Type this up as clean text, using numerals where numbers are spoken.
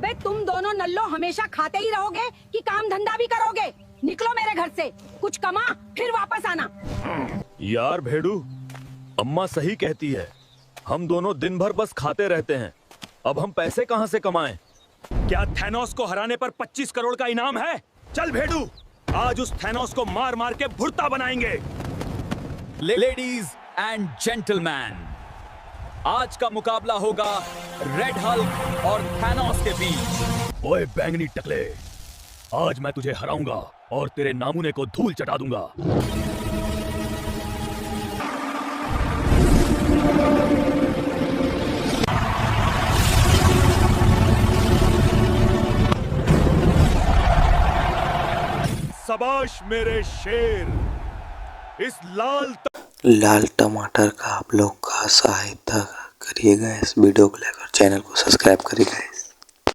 अबे तुम दोनों नल्लो हमेशा खाते ही रहोगे कि काम धंधा भी करोगे? निकलो मेरे घर से, कुछ कमा फिर वापस आना। यार भेड़ू, अम्मा सही कहती है, हम दोनों दिन भर बस खाते रहते हैं। अब हम पैसे कहां से कमाएं? क्या थैनोस को हराने पर 25 करोड़ का इनाम है? चल भेड़ू, आज उस थैनोस को मार मार के भुर्ता बनाएंगे। लेडीज एंड जेंटलमैन, आज का मुकाबला होगा रेड हल्क और थैनोस के बीच। ओए बैंगनी टकले, आज मैं तुझे हराऊंगा और तेरे नामुने को धूल चटा दूंगा। शाबाश मेरे शेर। इस लाल टमाटर का आप लोग का सहायता करिएगा, इस वीडियो को लाइक और चैनल को सब्सक्राइब करिएगा।